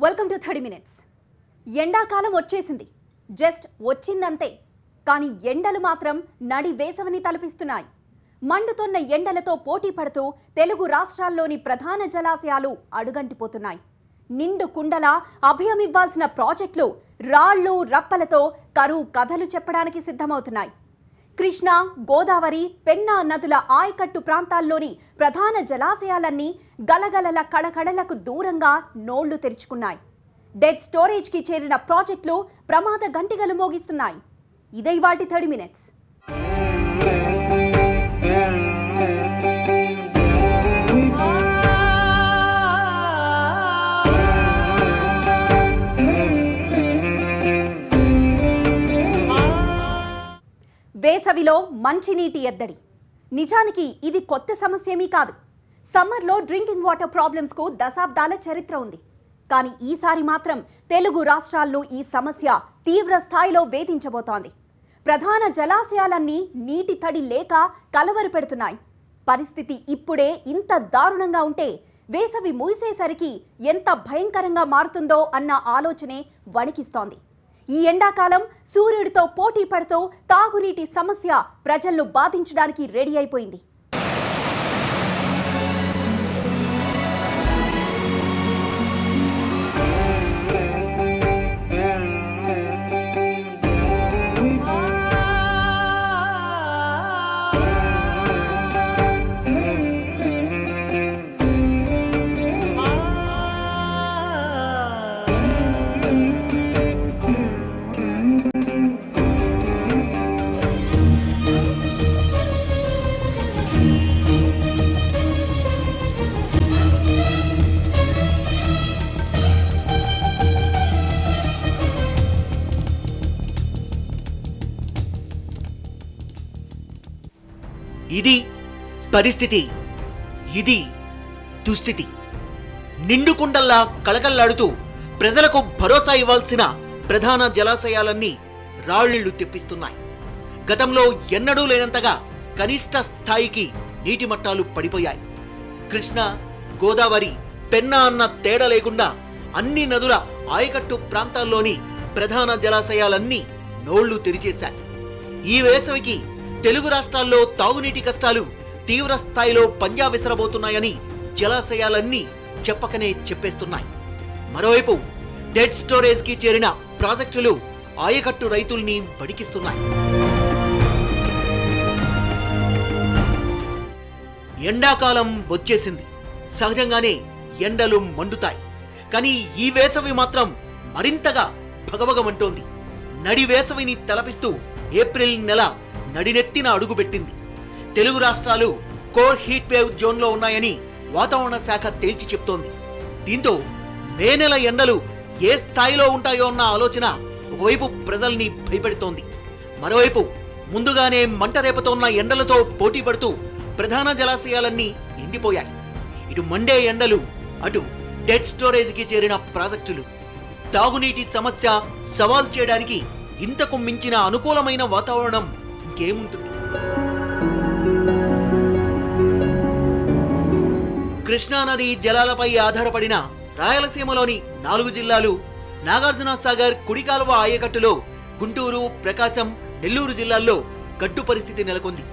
Welcome to 30 minutes. ఎండాకాలం వచ్చేసింది. Just వచ్చిందంతే. కానీ ఎండలు మాత్రం నడి వేసవిని తలపిస్తున్నాయి. మండుతున్న ఎండలతో పోటీ పడుతూ తెలుగు రాష్ట్రాల్లోని ప్రధాన జలాశయాలు అడుగంటిపోతున్నాయి. నిండు కుండల అభయమివ్వాల్సిన ప్రాజెక్టులు రాళ్లు రప్పలతో కరువు కథలు చెప్పడానికి సిద్ధమవుతున్నాయి. కృష్ణా, గోదావరి, పెన్నా నదుల ఆయకట్టు ప్రాంతాల్లోని ప్రధాన జలాశయాలన్నీ గలగలల కళకళలకు దూరంగా నోళ్లు తెరుచుకున్నాయి. డెడ్ స్టోరేజ్కి చేరిన ప్రాజెక్టులు ప్రమాద గంటిగలు మోగిస్తున్నాయి. ఇదే ఇవాల్టి 30 మినిట్స్. వేసవిలో మంచినీటి ఎద్దడి. నిజానికి ఇది కొత్త సమస్యేమీ కాదు. సమ్మర్లో డ్రింకింగ్ వాటర్ ప్రాబ్లమ్స్కు దశాబ్దాల చరిత్ర ఉంది. కానీ ఈసారి మాత్రం తెలుగు రాష్ట్రాలను ఈ సమస్య తీవ్ర స్థాయిలో వేధించబోతోంది. ప్రధాన జలాశయాలన్నీ నీటి తడి లేక కలవరి పెడుతున్నాయి. పరిస్థితి ఇప్పుడే ఇంత దారుణంగా ఉంటే వేసవి ముగిసేసరికి ఎంత భయంకరంగా మారుతుందో అన్న ఆలోచనే వణికిస్తోంది. ఈ ఎండాకాలం సూర్యుడితో పోటీ పడుతూ తాగునీటి సమస్య ప్రజలను బాధించడానికి రెడీ అయిపోయింది. ఇది పరిస్థితి, ఇది దుస్థితి. నిండుకుండల్లా కళకళ్లాడుతూ ప్రజలకు భరోసా ఇవ్వాల్సిన ప్రధాన జలాశయాలన్నీ రాళ్లిళ్లు తెప్పిస్తున్నాయి. గతంలో ఎన్నడూ లేనంతగా కనిష్ట స్థాయికి నీటి మట్టాలు పడిపోయాయి. కృష్ణా, గోదావరి, పెన్నా అన్న తేడా లేకుండా అన్ని నదుల ఆయకట్టు ప్రాంతాల్లోని ప్రధాన జలాశయాలన్నీ నోళ్లు తెరిచేశాయి. ఈ వేసవికి తెలుగు రాష్ట్రాల్లో తాగునీటి కష్టాలు తీవ్ర స్థాయిలో పంజా విసరబోతున్నాయని జలాశయాలన్నీ చెప్పకనే చెప్పేస్తున్నాయి. మరోవైపు డెడ్ స్టోరేజ్ కి చేరిన ప్రాజెక్టులు ఆయకట్టు రైతుల్ని వణికిస్తున్నాయి. ఎండాకాలం వచ్చేసింది. సహజంగానే ఎండలు మండుతాయి. కానీ ఈ వేసవి మాత్రం మరింతగా భగభగమంటోంది. నడి వేసవిని తలపిస్తూ ఏప్రిల్ నెల నడినెత్తిన అడుగుపెట్టింది. తెలుగు రాష్ట్రాలు కోర్ హీట్ వేవ్ జోన్లో ఉన్నాయని వాతావరణ శాఖ తేల్చి చెప్తోంది. దీంతో మే నెల ఎండలు ఏ స్థాయిలో ఉంటాయో అన్న ఆలోచన ఒకవైపు ప్రజల్ని భయపెడుతోంది. మరోవైపు ముందుగానే మంట రేపుతోన్న ఎండలతో పోటీ పడుతూ ప్రధాన జలాశయాలన్నీ ఎండిపోయాయి. ఇటు మండే ఎండలు, అటు డెడ్ స్టోరేజ్కి చేరిన ప్రాజెక్టులు. తాగునీటి సమస్య సవాల్ చేయడానికి ఇంతకు మించిన అనుకూలమైన వాతావరణం ఇంకేముంటుంది? కృష్ణానది జలాలపై ఆధారపడిన రాయలసీమలోని 4 జిల్లాలు, నాగార్జున సాగర్ కుడి కాలువ ఆయకట్టులో గుంటూరు, ప్రకాశం, నెల్లూరు జిల్లాల్లో గడ్డు పరిస్థితి నెలకొంది.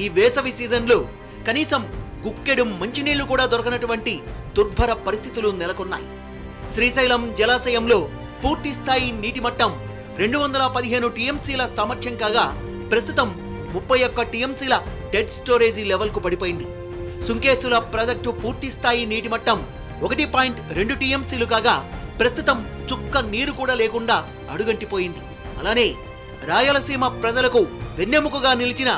ఈ వేసవి సీజన్లో కనీసం గుక్కెడు మంచినీళ్లు కూడా దొరకనటువంటి దుర్భర పరిస్థితులు నెలకొన్నాయి. శ్రీశైలం జలాశయంలో పూర్తి స్థాయి నీటి మట్టం 215 టీఎంసీల సామర్థ్యం కాగా ప్రస్తుతం 31 టీఎంసీల డెడ్ స్టోరేజీ లెవెల్ కు పడిపోయింది. సుంకేసుల ప్రాజెక్టు పూర్తి స్థాయి నీటి మట్టం 1.2 టీఎంసీలు కాగా ప్రస్తుతం చుక్క నీరు కూడా లేకుండా అడుగంటిపోయింది. అలానే రాయలసీమ ప్రజలకు వెన్నెముకగా నిలిచిన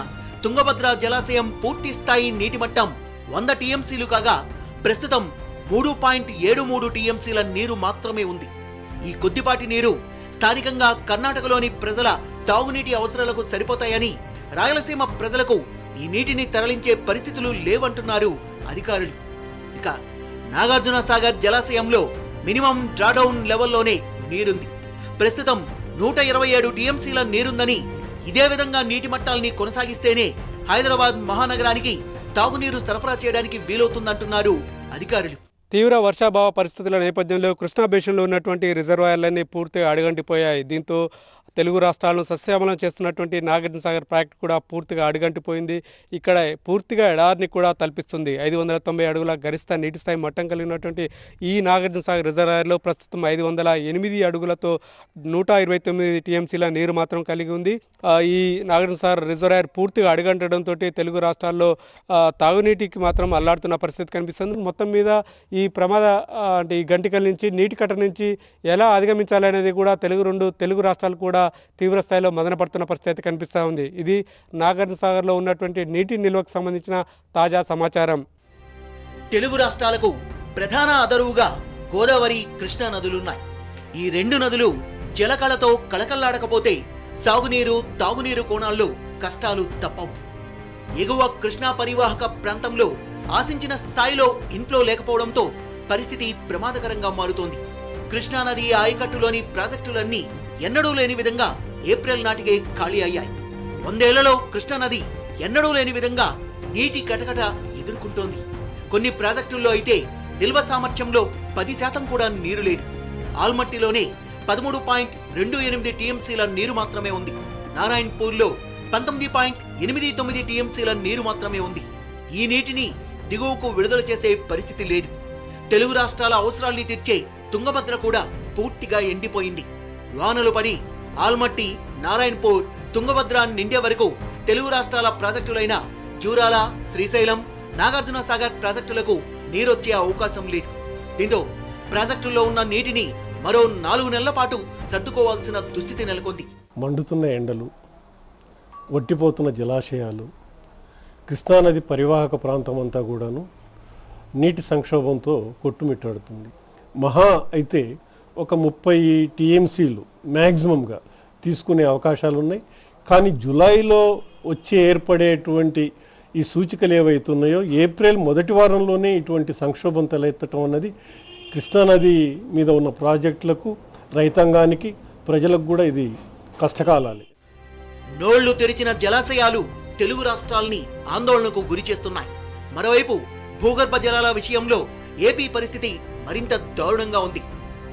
తుంగభద్ర జలాశయం పూర్తి స్థాయి నీటి మట్టం 100 టీఎంసీలు కాగా ప్రస్తుతం 3.73 టీఎంసీల నీరు మాత్రమే ఉంది. ఈ కొద్దిపాటి నీరు స్థానికంగా కర్ణాటకలోని ప్రజల తాగునీటి అవసరాలకు సరిపోతాయని రాయలసీమ ప్రజలకు ఈ నీటిని తరలించే పరిస్థితులు లేవంటున్నారు అధికారులు. ఇక నాగార్జున సాగర్ జలాశయంలో మినిమం డ్రాడౌన్ లెవెల్లోనే నీరుంది. ప్రస్తుతం 127 టీఎంసీల నీరుందని, ఇదే విధంగా నీటి మట్టాల్ని కొనసాగిస్తేనే హైదరాబాద్ మహానగరానికి తాగునీరు సరఫరా చేయడానికి వీలవుతుందంటున్నారు అధికారులు. తీవ్ర వర్షాభావ పరిస్థితుల నేపథ్యంలో కృష్ణా బేసిన్లో ఉన్నటువంటి రిజర్వాయర్లన్నీ పూర్తిగా అడుగంటిపోయాయి. దీంతో తెలుగు రాష్ట్రాలను సస్యశ్యామలం చేస్తున్నటువంటి నాగార్జున సాగర్ ప్రాజెక్టు కూడా పూర్తిగా అడుగంటిపోయింది. ఇక్కడ పూర్తిగా ఎడారిని కూడా తలపిస్తుంది. 590 అడుగుల గరిష్ట నీటి స్థాయి మట్టం కలిగినటువంటి ఈ నాగార్జున సాగర్ రిజర్వాయర్లో ప్రస్తుతం 508 అడుగులతో 129 టీఎంసీల నీరు మాత్రం కలిగి ఉంది. ఈ నాగార్జున సాగర్ రిజర్వాయర్ పూర్తిగా అడుగంటడంతో తెలుగు రాష్ట్రాల్లో తాగునీటికి మాత్రం అల్లాడుతున్న పరిస్థితి కనిపిస్తుంది. మొత్తం మీద ఈ ప్రమాద అంటే ఈ గంటికల నుంచి నీటి కట్ట నుంచి ఎలా అధిగమించాలనేది కూడా తెలుగు రాష్ట్రాలు కూడా తీవ్ర స్థాయిలో మదన పడుతున్న పరిస్థితి కనిపిస్తూ ఉంది. ఇది నాగార్జున సాగర్లో ఉన్నటువంటి నీటి నిల్వకు సంబంధించిన తాజా సమాచారం. తెలుగు రాష్ట్రాలకు ప్రధాన ఆదరువుగా గోదావరి, కృష్ణా నదులున్నాయి. ఈ రెండు నదులు జలకళతో కళకళ్లాడకపోతే సాగునీరు, తాగునీరు కోణాల్లో కష్టాలు తప్పవు. ఎగువ కృష్ణా పరివాహక ప్రాంతంలో ఆశించిన స్థాయిలో ఇన్ఫ్లో లేకపోవడంతో పరిస్థితి ప్రమాదకరంగా మారుతోంది. కృష్ణానది ఆయకట్టులోని ప్రాజెక్టులన్నీ ఎన్నడూ లేని విధంగా ఏప్రిల్ నాటికే ఖాళీ అయ్యాయి. 100 ఏళ్లలో కృష్ణానది ఎన్నడూ లేని విధంగా నీటి కటకట ఎదుర్కొంటోంది. కొన్ని ప్రాజెక్టుల్లో అయితే నిల్వ సామర్థ్యంలో 10% కూడా నీరు లేదు. ఆల్మట్టిలోనే 13.28 టీఎంసీల నీరు మాత్రమే ఉంది. నారాయణపూర్లో 19.89 టీఎంసీల నీరు మాత్రమే ఉంది. ఈ నీటిని దిగువకు విడుదల చేసే పరిస్థితి లేదు. తెలుగు రాష్ట్రాల అవసరాల్ని తీర్చే తుంగభద్ర కూడా పూర్తిగా ఎండిపోయింది. వానలు పడి ఆల్మట్టి, నారాయణపూర్, తుంగభద్ర నిండే వరకు తెలుగు రాష్ట్రాల ప్రాజెక్టులైన జూరాల, శ్రీశైలం, నాగార్జున సాగర్ ప్రాజెక్టులకు నీరొచ్చే అవకాశం లేదు. దీంతో ప్రాజెక్టుల్లో ఉన్న నీటిని మరో 4 నెలల పాటు సర్దుకోవాల్సిన దుస్థితి నెలకొంది. మండుతున్న ఎండలు, ఒట్టిపోతున్న జలాశయాలు, కృష్ణానది పరివాహక ప్రాంతం అంతా కూడాను నీటి సంక్షోభంతో కొట్టుమిట్టాడుతుంది. మహా అయితే ఒక 30 టీఎంసీలు మ్యాక్సిమంగా తీసుకునే అవకాశాలు ఉన్నాయి. కానీ జూలైలో ఏర్పడేటువంటి ఈ సూచికలు ఏవైతున్నాయో ఏప్రిల్ మొదటి వారంలోనే ఇటువంటి సంక్షోభం తలెత్తడం అన్నది కృష్ణానది మీద ఉన్న ప్రాజెక్టులకు, రైతాంగానికి, ప్రజలకు కూడా ఇది కష్టకాలాలే. నోళ్లు తెరిచిన జలాశయాలు తెలుగు రాష్ట్రాల్ని ఆందోళనకు గురి చేస్తున్నాయి. మరోవైపు భూగర్భ జలాల విషయంలో ఏపీ పరిస్థితి మరింత దారుణంగా ఉంది.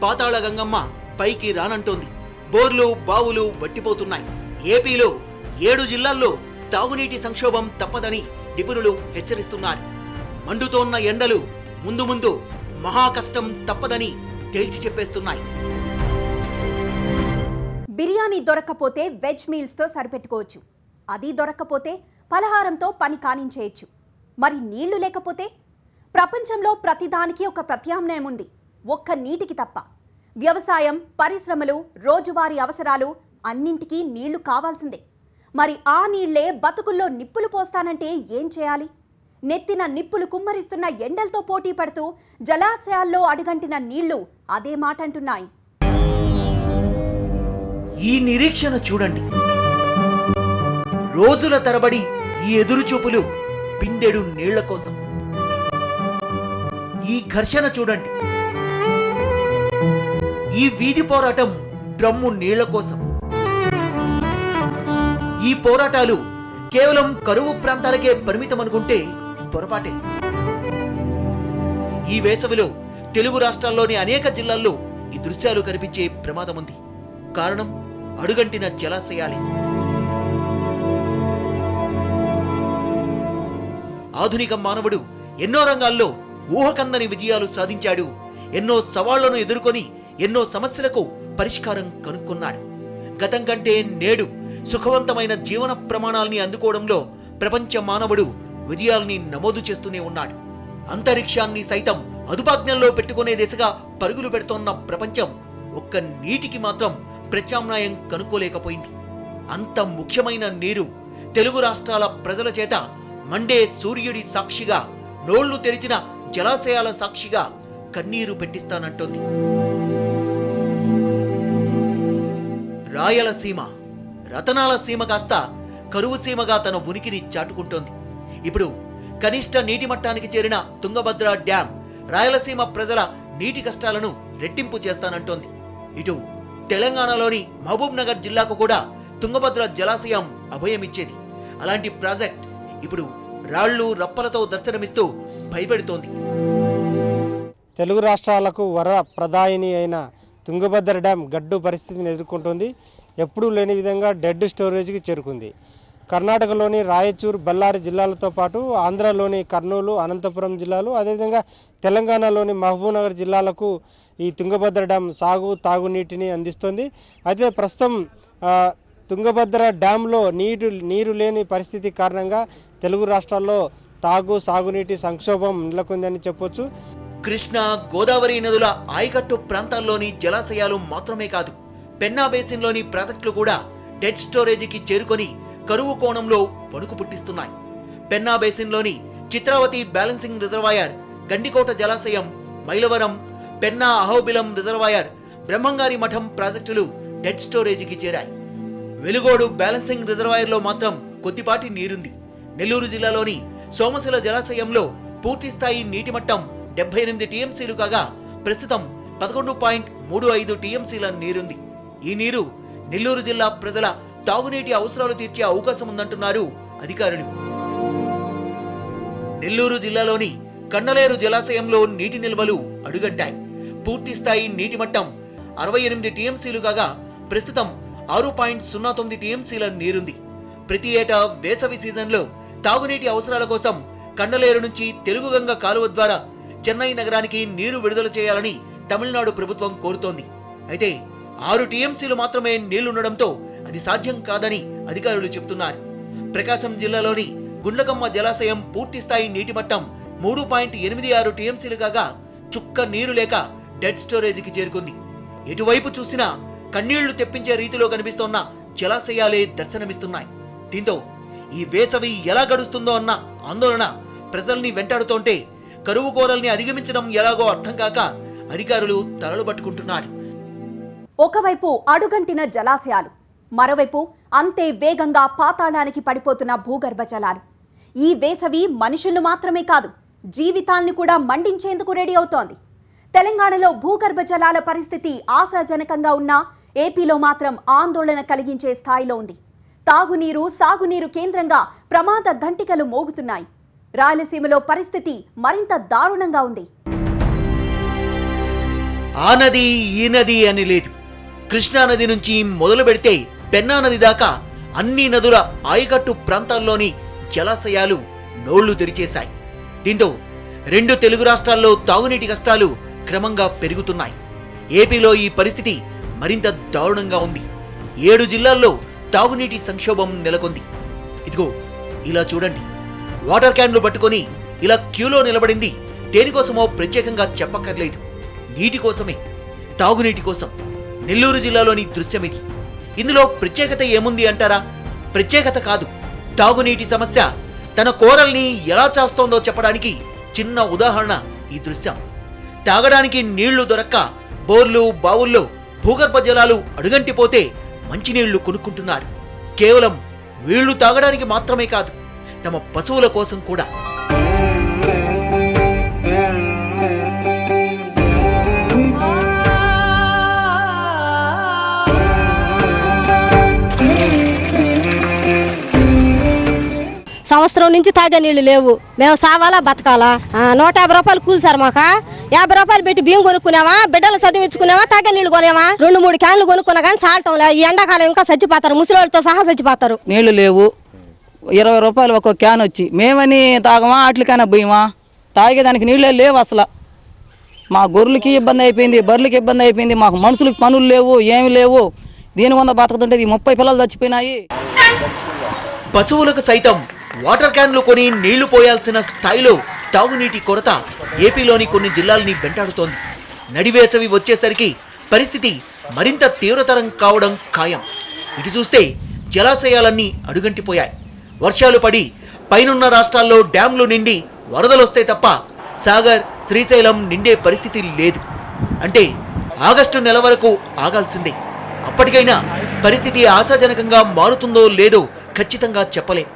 పాతాళ గంగమ్మ పైకి రానంటోంది. బోర్లు, బావులు వట్టిపోతున్నాయి. ఏపీలో 7 జిల్లాల్లో తాగునీటి సంక్షోభం తప్పదని నిపుణులు హెచ్చరిస్తున్నారు. మండుతోన్న ఎండలు ముందు ముందు మహా కష్టం తప్పదని తేల్చి చెప్పేస్తున్నాయి. బిర్యానీ దొరక్కపోతే వెజ్ మీల్స్తో సరిపెట్టుకోవచ్చు. అది దొరక్కపోతే పలహారంతో పని కానించేయచ్చు. మరి నీళ్లు లేకపోతే? ప్రపంచంలో ప్రతిదానికి ఒక ప్రత్యామ్నాయం ఉంది, ఒక్క నీటికి తప్ప. వ్యవసాయం, పరిశ్రమలు, రోజువారీ అవసరాలు అన్నింటికీ నీళ్లు కావాల్సిందే. మరి ఆ నీళ్లే బతుకుల్లో నిప్పులు పోస్తానంటే ఏం చేయాలి? నెత్తిన నిప్పులు కుమ్మరిస్తున్న ఎండలతో పోటీ పడుతూ జలాశయాల్లో అడుగంటిన నీళ్లు అదే మాట అంటున్నాయి. ఈ నిరీక్షణ చూడండి. రోజుల తరబడి ఈ ఎదురుచూపులు బిందెడు నీళ్ల కోసం. ఈ ఘర్షణ చూడండి. ఈ వీధి పోరాటం డ్రమ్ము నీళ్ల కోసం. ఈ పోరాటాలు కేవలం కరువు ప్రాంతాలకే పరిమితం అనుకుంటే పొరపాటే. ఈ వేసవిలో తెలుగు రాష్ట్రాల్లోని అనేక జిల్లాల్లో ఈ దృశ్యాలు కనిపించే ప్రమాదం ఉంది. కారణం అడుగంటిన జలాశయాలే. ఆధునిక మానవుడు ఎన్నో రంగాల్లో ఊహకందని విజయాలు సాధించాడు. ఎన్నో సవాళ్లను ఎదుర్కొని ఎన్నో సమస్యలకు పరిష్కారం కనుక్కున్నాడు. గతం కంటే నేడు సుఖవంతమైన జీవన ప్రమాణాల్ని అందుకోవడంలో ప్రపంచ మానవుడు విజయాల్ని నమోదు చేస్తూనే ఉన్నాడు. అంతరిక్షాన్ని సైతం అదుపాజ్ఞల్లో పెట్టుకునే దిశగా పరుగులు పెడుతోన్న ప్రపంచం ఒక్క నీటికి మాత్రం ప్రత్యామ్నాయం కనుక్కోలేకపోయింది. అంత ముఖ్యమైన నీరు తెలుగు రాష్ట్రాల ప్రజల చేత మండే సూర్యుడి సాక్షిగా, నోళ్లు తెరిచిన జలాశయాల సాక్షిగా కన్నీరు పెట్టిస్తానంటోంది. రాయలసీమ, రతనాల సీమ కాస్త కరువు సీమగా తన ఉనికిని చాటుకుంటోంది. ఇప్పుడు కనిష్ట నీటి మట్టానికి చేరిన తుంగభద్ర డ్యాం రాయలసీమ ప్రజల నీటి కష్టాలను రెట్టింపు చేస్తానంటోంది. ఇటు తెలంగాణలోని మహబూబ్ నగర్ జిల్లాకు కూడా తుంగభద్ర జలాశయం అభయమిచ్చేది. అలాంటి ప్రాజెక్ట్ ఇప్పుడు రాళ్లు రప్పలతో దర్శనమిస్తూ భయపెడుతోంది. తెలుగు రాష్ట్రాలకు వరద ప్రదాయిని అయిన తుంగభద్ర డ్యాం గడ్డు పరిస్థితిని ఎదుర్కొంటుంది. ఎప్పుడూ లేని విధంగా డెడ్ స్టోరేజ్కి చేరుకుంది. కర్ణాటకలోని రాయచూర్, బళ్ళారి జిల్లాలతో పాటు ఆంధ్రలోని కర్నూలు, అనంతపురం జిల్లాలు, అదేవిధంగా తెలంగాణలోని మహబూబ్నగర్ జిల్లాలకు ఈ తుంగభద్ర డ్యాం తాగునీటిని అందిస్తుంది. అయితే ప్రస్తుతం తుంగభద్ర డ్యాంలో నీరు లేని పరిస్థితి కారణంగా తెలుగు రాష్ట్రాల్లో సాగునీటి సంక్షోభం నెలకొందని చెప్పొచ్చు. కృష్ణా, గోదావరి నదుల ఆయకట్టు ప్రాంతాల్లోని జలాశయాలు మాత్రమే కాదు, పెన్నా బేసిన్లోని ప్రాజెక్టులు కూడా డెడ్ స్టోరేజీకి చేరుకొని కరువు కోణంలో వణుకు పుట్టిస్తున్నాయి. పెన్నా బేసిన్లోని చిత్రావతి బ్యాలెన్సింగ్ రిజర్వాయర్, గండికోట జలాశయం, మైలవరం, పెన్నా అహోబిలం రిజర్వాయర్, బ్రహ్మంగారి మఠం ప్రాజెక్టులు డెడ్ స్టోరేజీకి చేరాయి. వెలుగోడు బ్యాలెన్సింగ్ రిజర్వాయర్లో మాత్రం కొద్దిపాటి నీరుంది. నెల్లూరు జిల్లాలోని సోమశిల జలాశయంలో పూర్తిస్థాయి నీటి మట్టం 78 టీఎంసీలు కాగా ప్రస్తుతం 11.35 టీఎంసీల నీరుంది. ఈ నీరు నెల్లూరు జిల్లా ప్రజల తాగునీటి అవసరాలు తీర్చే అవకాశం ఉందంటున్నారు అధికారులు. నెల్లూరు జిల్లాలోని కండలేరు జలాశయంలో నీటి నిల్వలు అడుగంటాయి. పూర్తిస్థాయి నీటి మట్టం 68 టీఎంసీలు కాగా ప్రస్తుతం 6.09 టీఎంసీల నీరుంది. ప్రతి ఏటా వేసవి సీజన్లో తాగునీటి అవసరాల కోసం కండలేరు నుంచి తెలుగుగంగ కాలువ ద్వారా చెన్నై నగరానికి నీరు విడుదల చేయాలని తమిళనాడు ప్రభుత్వం కోరుతోంది. అయితే 6 టీఎంసీలు మాత్రమే నీళ్లుండడంతో అది సాధ్యం కాదని అధికారులు చెబుతున్నారు. ప్రకాశం జిల్లాలోని గుండ్లకమ్మ జలాశయం పూర్తిస్థాయి నీటి మట్టం 3.86 టీఎంసీలు కాగా చుక్క నీరు లేక డెడ్ స్టోరేజీకి చేరుకుంది. ఎటువైపు చూసినా కన్నీళ్లు తెప్పించే రీతిలో కనిపిస్తోన్న జలాశయాలే దర్శనమిస్తున్నాయి. దీంతో ఈ వేసవి ఎలా గడుస్తుందో అన్న ఆందోళన ప్రజల్ని వెంటాడుతోంటే కరువు కోరల్ని అధిగమించడం ఎలాగో అర్థం కాక అధికారులు తలలు పట్టుకుంటున్నారు. ఒకవైపు అడుగంటిన జలాశయాలు, మరోవైపు అంతే వేగంగా పాతాళానికి పడిపోతున్న భూగర్భ జలాలు. ఈ వేసవి మనుషులు మాత్రమే కాదు, జీవితాల్ని కూడా మండించేందుకు రెడీ అవుతోంది. తెలంగాణలో భూగర్భ జలాల పరిస్థితి ఆశాజనకంగా ఉన్నా ఏపీలో మాత్రం ఆందోళన కలిగించే స్థాయిలో ఉంది. తాగునీరు, సాగునీరు కేంద్రంగా ప్రమాద ఘంటికలు మోగుతున్నాయి. రాయలసీమలో పరిస్థితి మరింత దారుణంగా ఉంది. ఆ నది ఈ నది అని లేదు. కృష్ణా నది నుంచి మొదలు పెడితే పెన్నా నది దాకా అన్ని నదుల ఆయకట్టు ప్రాంతాల్లోని జలాశయాలు నోళ్లు తెరిచేశాయి. దీంతో 2 తెలుగు రాష్ట్రాల్లో తాగునీటి కష్టాలు క్రమంగా పెరుగుతున్నాయి. ఏపీలో ఈ పరిస్థితి మరింత దారుణంగా ఉంది. 7 జిల్లాల్లో తాగునీటి సంక్షోభం నెలకొంది. ఇదిగో ఇలా చూడండి, వాటర్ క్యాన్లు పట్టుకొని ఇలా క్యూలో నిలబడింది దేనికోసమో ప్రత్యేకంగా చెప్పక్కర్లేదు, నీటి కోసమే, తాగునీటి కోసం. నెల్లూరు జిల్లాలోని దృశ్యం ఇది. ఇందులో ప్రత్యేకత ఏముంది అంటారా? ప్రత్యేకత కాదు, తాగునీటి సమస్య తన కోరల్ని ఎలా చేస్తోందో చెప్పడానికి చిన్న ఉదాహరణ ఈ దృశ్యం. తాగడానికి నీళ్లు దొరక్క బోర్లు, బావుల్లో భూగర్భ జలాలు అడుగంటిపోతే మంచినీళ్లు కొనుక్కుంటున్నారు. కేవలం వీళ్లు తాగడానికి మాత్రమే కాదు, తమ పశువుల కోసం కూడా. సంవత్సరం నుంచి తాగే నీళ్లు లేవు. మేము సావాలా బతకాలా? 150 రూపాయలు కూలి సార్ మాకు. 50 రూపాయలు పెట్టి బియ్యం కొనుక్కున్నావా, బిడ్డలు చదివించుకున్నావా, తాగే నీళ్లు కొనేవా? 2-3 క్యాన్లు కొనుక్కున్నా కానీ సాల్టం లే. ఈ ఎండాకాలం ఇంకా చచ్చిపోతారు, ముసలితో సహా చచ్చిపోతారు. నీళ్లు లేవు, 20 రూపాయలు ఒక్కో క్యాన్ వచ్చి మేమని తాగమా, అట్లకైనా పోయమా? తాగేదానికి నీళ్ళే లేవు అసలు. మా గొర్రెలకి ఇబ్బంది అయిపోయింది, బర్రెలకి ఇబ్బంది అయిపోయింది, మాకు మనుషులకి పనులు లేవు, ఏమి లేవు. దీని వంద బతుకుతుంటే 30 పిల్లలు చచ్చిపోయినాయి. పశువులకు సైతం వాటర్ క్యాన్లు కొని నీళ్లు పోయాల్సిన స్థాయిలో తాగునీటి కొరత ఏపీలోని కొన్ని జిల్లాల్ని వెంటాడుతోంది. నడివేసవి వచ్చేసరికి పరిస్థితి మరింత తీవ్రతరం కావడం ఖాయం. ఇటు చూస్తే జలాశయాలన్నీ అడుగంటిపోయాయి. వర్షాలు పడి పైనున్న రాష్ట్రాల్లో డ్యాంలు నిండి వరదలొస్తే తప్ప సాగర్, శ్రీశైలం నిండే పరిస్థితి లేదు. అంటే ఆగస్టు నెల వరకు ఆగాల్సిందే. అప్పటికైనా పరిస్థితి ఆశాజనకంగా మారుతుందో లేదో ఖచ్చితంగా చెప్పలేం.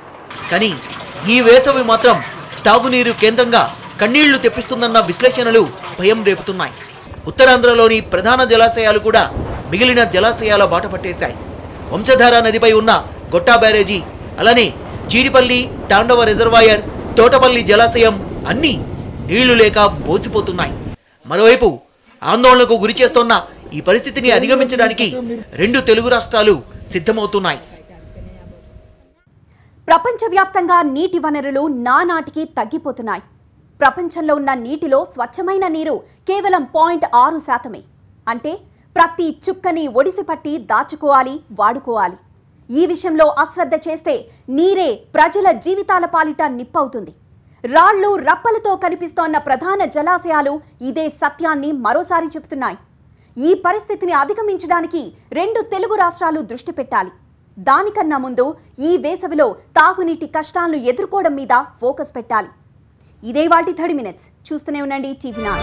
కానీ ఈ వేసవి మాత్రం తాగునీరు కేంద్రంగా కన్నీళ్లు తెప్పిస్తుందన్న విశ్లేషణలు భయం రేపుతున్నాయి. ఉత్తరాంధ్రలోని ప్రధాన జలాశయాలు కూడా మిగిలిన జలాశయాల బాట పట్టేశాయి. వంశధార నదిపై ఉన్న గొట్టా బ్యారేజీ, అలానే జీడిపల్లి, తాండవ రిజర్వాయర్, తోటపల్లి జలాశయం అన్నీ నీళ్లు లేక బోసిపోతున్నాయి. మరోవైపు ఆందోళనకు గురి చేస్తోన్న ఈ పరిస్థితిని అధిగమించడానికి 2 తెలుగు రాష్ట్రాలు సిద్ధమవుతున్నాయి. ప్రపంచవ్యాప్తంగా నీటి వనరులు నానాటికి తగ్గిపోతున్నాయి. ప్రపంచంలో ఉన్న నీటిలో స్వచ్ఛమైన నీరు కేవలం 0.6%. అంటే ప్రతి చుక్కని ఒడిసిపట్టి దాచుకోవాలి, వాడుకోవాలి. ఈ విషయంలో అశ్రద్ధ చేస్తే నీరే ప్రజల జీవితాల పాలిట నిప్పవుతుంది. రాళ్లు రప్పలతో కనిపిస్తోన్న ప్రధాన జలాశయాలు ఇదే సత్యాన్ని మరోసారి చెబుతున్నాయి. ఈ పరిస్థితిని అధిగమించడానికి 2 తెలుగు రాష్ట్రాలు దృష్టి పెట్టాలి. దానికన్నా ముందు ఈ వేసవిలో తాగునీటి కష్టాలను ఎదుర్కోవడం మీద ఫోకస్ పెట్టాలి. ఇదే వాటి 30 minutes. చూస్తూనే ఉండండి TV9.